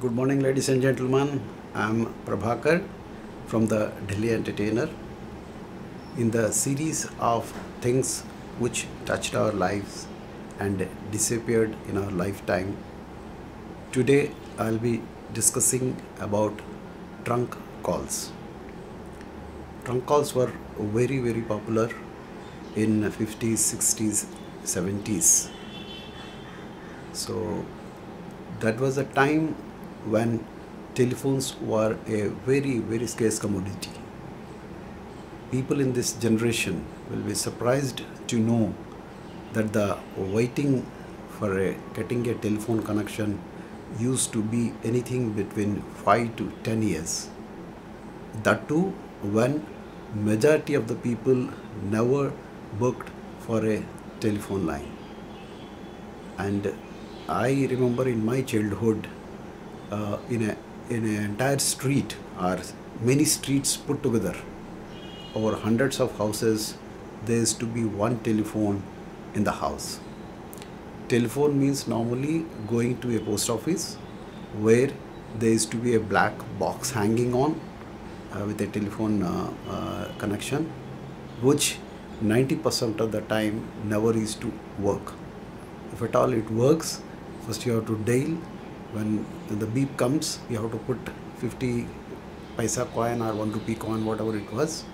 Good morning, ladies and gentlemen. I'm Prabhakar from the Delhi Entertainer. In the series of things which touched our lives and disappeared in our lifetime, today I'll be discussing about trunk calls. Trunk calls were very popular in 50s, 60s, 70s. So that was a time when telephones were a very scarce commodity. People in this generation will be surprised to know that the waiting for getting a telephone connection used to be anything between 5 to 10 years. That too when majority of the people never booked for a telephone line. And I remember in my childhood, in an entire street or many streets put together, over hundreds of houses, there used to be one telephone in the house. Telephone means normally going to a post office where there used to be a black box hanging on with a telephone connection, which 90% of the time never used to work. If at all it works, first you have to dial. When the beep comes, you have to put 50 paisa coin or 1 rupee coin, whatever it was,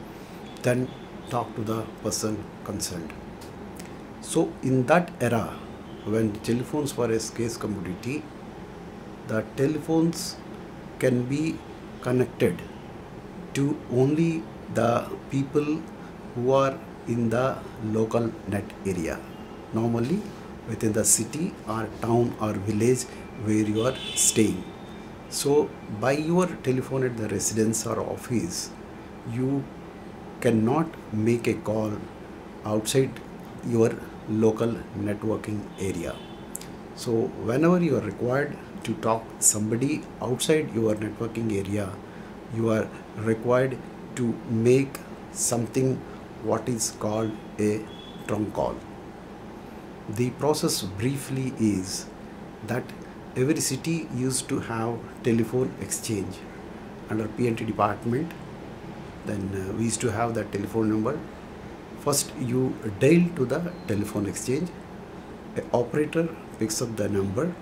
then talk to the person concerned. So in that era, when telephones were a scarce commodity, the telephones can be connected to only the people who are in the local net area, normally within the city or town or village where you are staying. So by your telephone at the residence or office, you cannot make a call outside your local networking area. So whenever you are required to talk somebody outside your networking area, you are required to make something what is called a trunk call. The process briefly is that every city used to have telephone exchange under P&T department. Then we used to have that telephone number. First you dial to the telephone exchange, an operator picks up the number,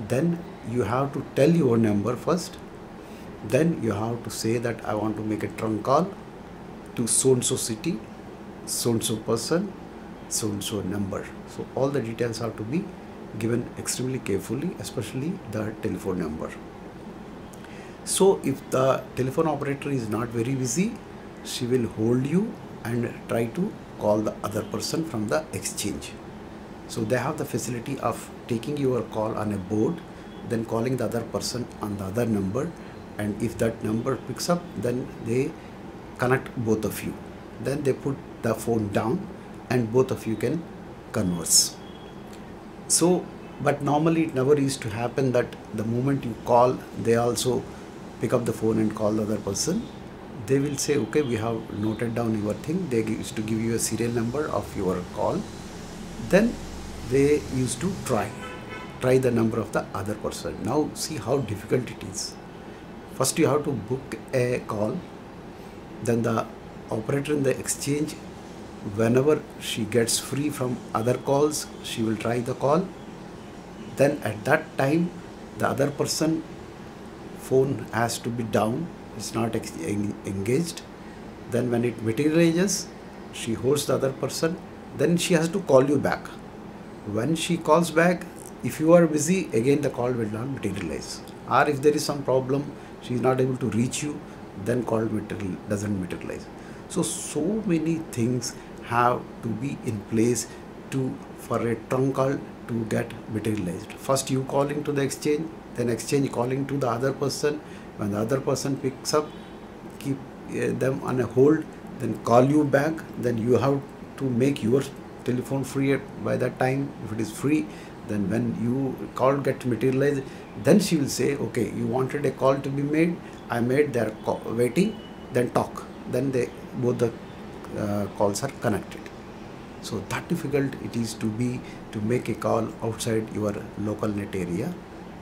then you have to tell your number first, then you have to say that I want to make a trunk call to so-and-so city, so-and-so person, so-and-so number. So all the details have to be given extremely carefully, especially the telephone number. So if the telephone operator is not very busy, she will hold you and try to call the other person from the exchange. So they have the facility of taking your call on a board, then calling the other person on the other number, and if that number picks up, then they connect both of you. Then they put the phone down and both of you can converse. So, but normally it never used to happen that the moment you call, they also pick up the phone and call the other person. They will say, okay, we have noted down your thing. They used to give you a serial number of your call. Then they used to try the number of the other person. Now see how difficult it is. First you have to book a call. Then the operator in the exchange, whenever she gets free from other calls, she will try the call. Then at that time, the other person phone has to be down, it's not engaged. Then when it materializes, she holds the other person, then she has to call you back. When she calls back, if you are busy, again the call will not materialize. Or if there is some problem, she is not able to reach you, then call doesn't materialize. So many things have to be in place for a trunk call to get materialized. First you calling to the exchange, then exchange calling to the other person. When the other person picks up, keep them on a hold, then call you back. Then you have to make your telephone free by that time. If it is free, then when you call get materialized, then she will say, okay, you wanted a call to be made, I made, they are waiting, then talk. Then both the calls are connected. So that difficult it is to make a call outside your local net area,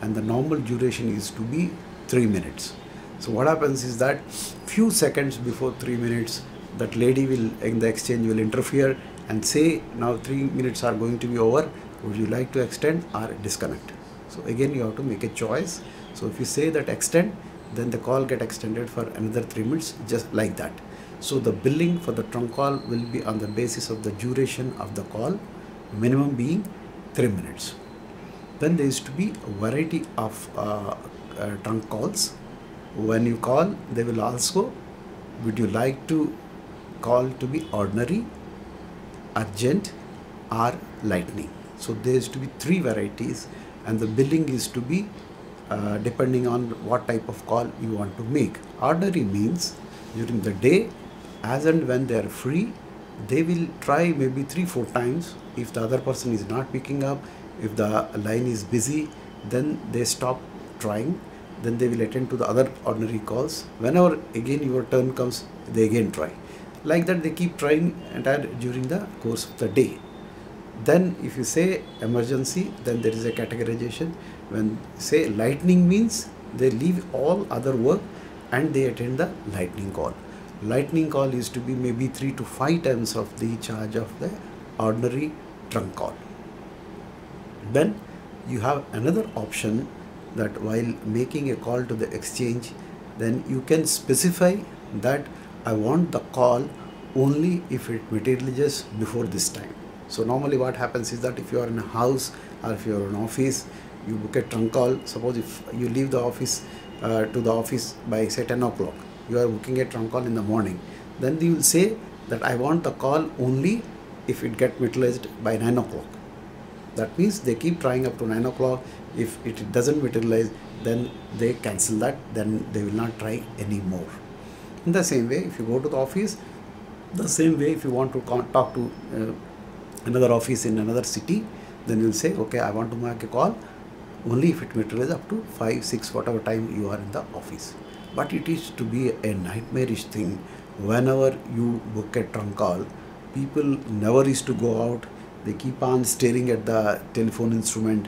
and the normal duration is to be 3 minutes. So what happens is that few seconds before 3 minutes, that lady will in the exchange will interfere and say, now 3 minutes are going to be over, would you like to extend or disconnect? So again you have to make a choice. So if you say that extend, then the call get extended for another 3 minutes, just like that. So the billing for the trunk call will be on the basis of the duration of the call, minimum being 3 minutes. Then there is to be a variety of trunk calls. When you call, they will also, would you like to call to be ordinary, urgent or lightning? So there is to be 3 varieties, and the billing is to be depending on what type of call you want to make. Ordinary means during the day, as and when they are free, they will try maybe 3-4 times. If the other person is not picking up, if the line is busy, then they stop trying, then they will attend to the other ordinary calls. Whenever again your turn comes, they again try. Like that they keep trying entire during the course of the day. Then if you say emergency, then there is a categorization. When say lightning means they leave all other work and they attend the lightning call. Lightning call is to be maybe 3 to 5 times of the charge of the ordinary trunk call. Then you have another option that while making a call to the exchange, then you can specify that I want the call only if it materializes before this time. So normally what happens is that if you are in a house or if you are in an office, you book a trunk call. Suppose if you leave the office to the office by say 10 o'clock, you are booking a trunk call in the morning, then you will say that I want the call only if it gets materialized by 9 o'clock. That means they keep trying up to 9 o'clock. If it doesn't materialize, then they cancel that, then they will not try anymore. In the same way, if you go to the office, the same way if you want to talk to another office in another city, then you will say, okay, I want to make a call only if it materializes up to 5, 6, whatever time you are in the office. But it is to be a nightmarish thing. Whenever you book a trunk call, people never used to go out. They keep on staring at the telephone instrument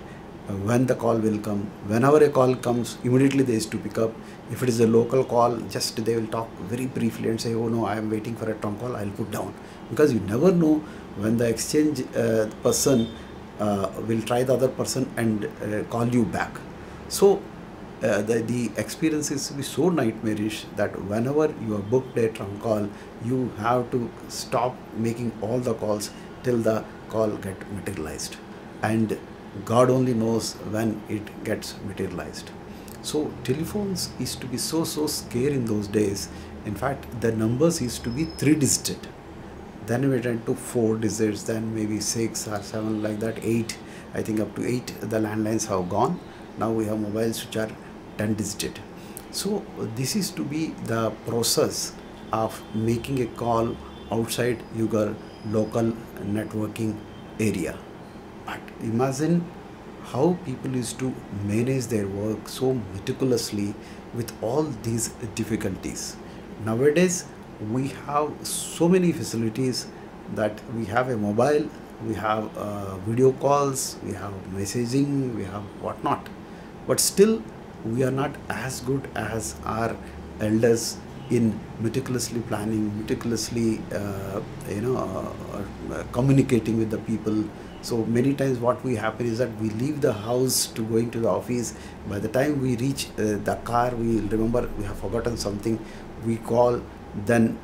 when the call will come. Whenever a call comes, immediately they used to pick up. If it is a local call, just they will talk very briefly and say, oh no, I am waiting for a trunk call, I'll put down. Because you never know when the exchange person will try the other person and call you back. So the experience is to be so nightmarish that whenever you have booked a trunk call, you have to stop making all the calls till the call get materialized, and God only knows when it gets materialized. So telephones used to be so scary in those days. In fact, the numbers used to be 3-digit. Then we went to 4 digits, then maybe 6 or 7, like that, 8. I think up to 8 the landlines have gone. Now we have mobiles which are 10-digit. So this is to be the process of making a call outside your local networking area. But imagine how people used to manage their work so meticulously with all these difficulties. Nowadays we have so many facilities that we have a mobile, we have video calls, we have messaging, we have whatnot, but still we are not as good as our elders in meticulously planning, meticulously communicating with the people. So many times what we happen is that we leave the house to going to the office. By the time we reach the car, we remember we have forgotten something, we call. Then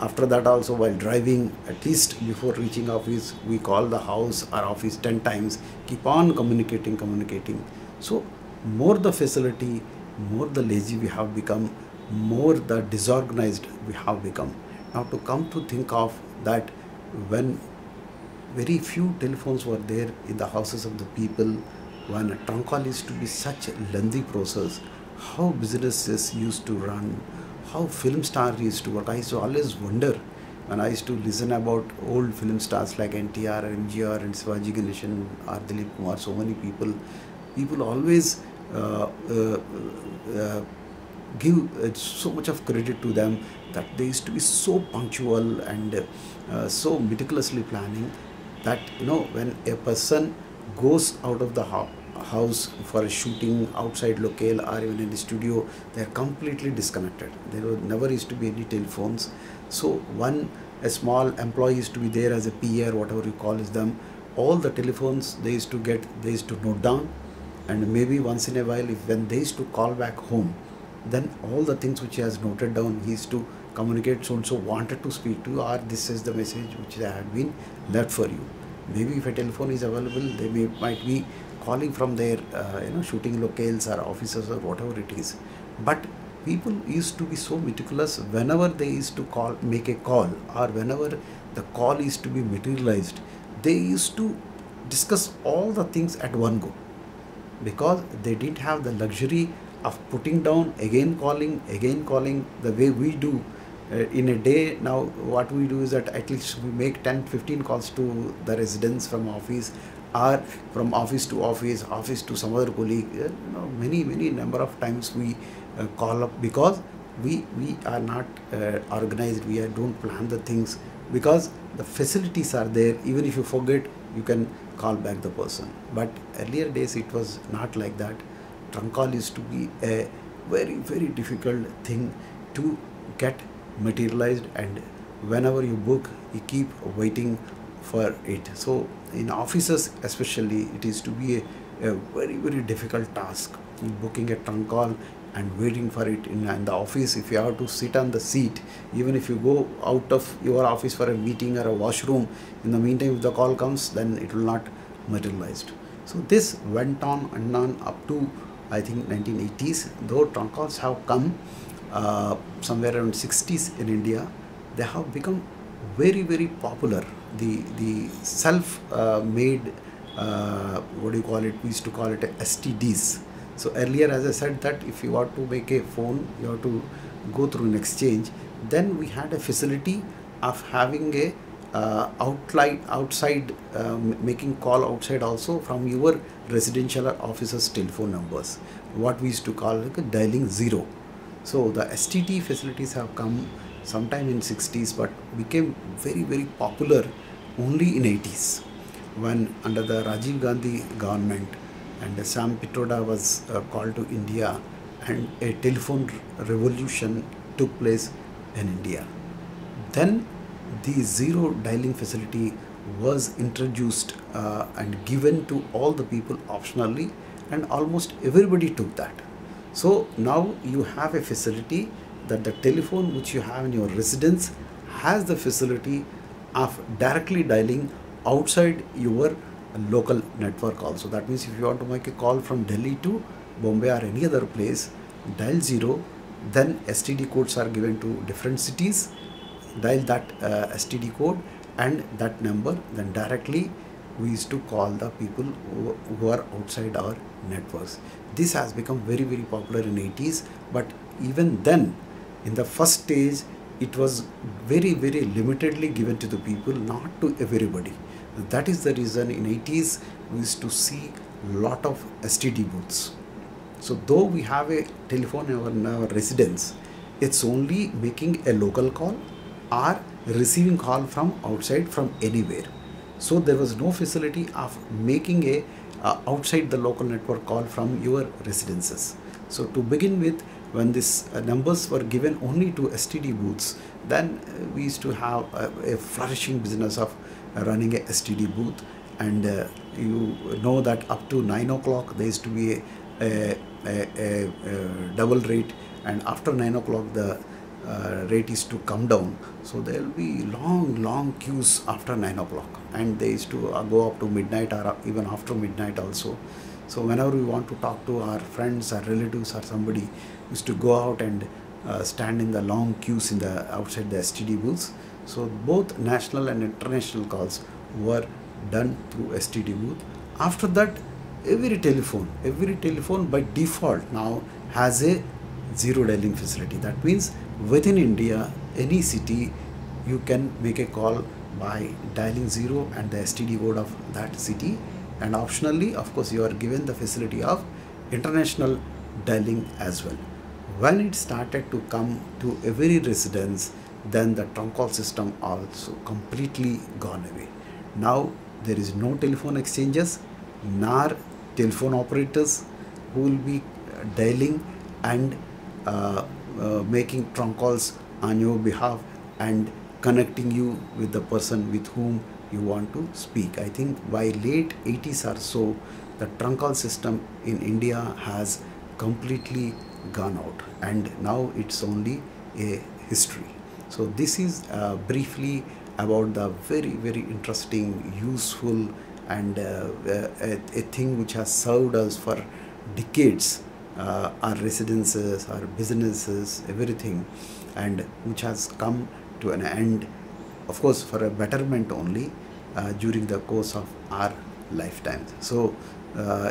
after that also, while driving, at least before reaching office, we call the house or office 10 times, keep on communicating. So more the facility, more the lazy we have become, more the disorganized we have become. Now to come to think of that, when very few telephones were there in the houses of the people, when a trunk call used to be such a lengthy process, how businesses used to run, how film stars used to work. I used to always wonder when I used to listen about old film stars like NTR, MGR and Shivaji Ganeshan or Dilip Kumar, so many people always give so much of credit to them, that they used to be so punctual and so meticulously planning, that when a person goes out of the house for a shooting outside locale or even in the studio, they are completely disconnected. There were never used to be any telephones. So a small employee used to be there as a PA or whatever you call them. All the telephones they used to note down, and maybe once in a while, when they used to call back home, then all the things which he has noted down, he used to communicate, so and so wanted to speak to you, or this is the message which had been left for you. Maybe if a telephone is available, they might be calling from their shooting locales or offices or whatever it is. But people used to be so meticulous whenever they used to make a call, or whenever the call is to be materialized, they used to discuss all the things at one go, because they didn't have the luxury of putting down, again calling the way we do. In a day now, what we do is that at least we make 10-15 calls to the residents from office, or from office to office to some other colleague. Many number of times we call up, because we are not organized, we don't plan the things, because the facilities are there. Even if you forget, you can call back the person. But earlier days it was not like that. Trunk call used to be a very difficult thing to get materialized, and whenever you book, you keep waiting for it. So in offices especially, it is to be a very difficult task, booking a trunk call and waiting for it. In the office, if you have to sit on the seat, even if you go out of your office for a meeting or a washroom, in the meantime if the call comes, then it will not materialize. So this went on and on up to, I think, 1980s. Though trunk calls have come somewhere around 60s in India, they have become very popular. The self-made what do you call it? We used to call it STDs. So earlier, as I said, that if you want to make a phone, you have to go through an exchange. Then we had a facility of having a outside making call outside also from your residential or office's telephone numbers, what we used to call like a dialing zero. So the STD facilities have come sometime in 60s, but became very popular only in 80s, when under the Rajiv Gandhi government, and Sam Pitroda was called to India, and a telephone revolution took place in India. Then the zero dialing facility was introduced and given to all the people optionally, and almost everybody took that. So now you have a facility that the telephone which you have in your residence has the facility of directly dialing outside your local network also. That means if you want to make a call from Delhi to Bombay or any other place, dial zero, then STD codes are given to different cities, dial that STD code and that number, then directly we used to call the people who are outside our networks. This has become very popular in 80s, but even then in the first stage it was very limitedly given to the people, not to everybody. That is the reason in 80s we used to see lot of STD booths. So though we have a telephone in our residence, it's only making a local call or receiving call from outside, from anywhere. So there was no facility of making a outside the local network call from your residences. So to begin with, when these numbers were given only to STD booths, then we used to have a flourishing business of running a STD booth. And you know that up to 9 o'clock there used to be a double rate, and after 9 o'clock the rate is to come down. So there will be long queues after 9 o'clock, and they used to go up to midnight or even after midnight also. So whenever we want to talk to our friends or relatives or somebody, we used to go out and stand in the long queues in the outside the STD booths. So both national and international calls were done through STD booth. After that, every telephone by default now has a zero dialing facility. That means within India, any city, you can make a call by dialing zero and the STD code of that city, and optionally, of course, you are given the facility of international dialing as well. When it started to come to every residence, then the trunk call system also completely gone away. Now there is no telephone exchanges nor telephone operators who will be dialing and making trunk calls on your behalf and connecting you with the person with whom you want to speak. I think by late 80s or so, the trunk call system in India has completely gone out, and now it's only a history. So this is briefly about the very interesting, useful, and a thing which has served us for decades, our residences, our businesses, everything, and which has come to an end, of course for a betterment only, during the course of our lifetimes. So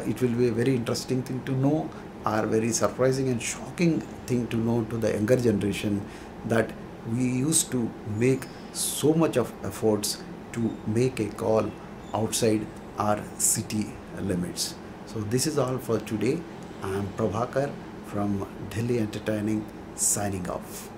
it will be a very interesting thing to know, or very surprising and shocking thing to know to the younger generation, that we used to make so much of efforts to make a call outside our city limits. So this is all for today. I am Prabhakar from Delhi Entertaining, signing off.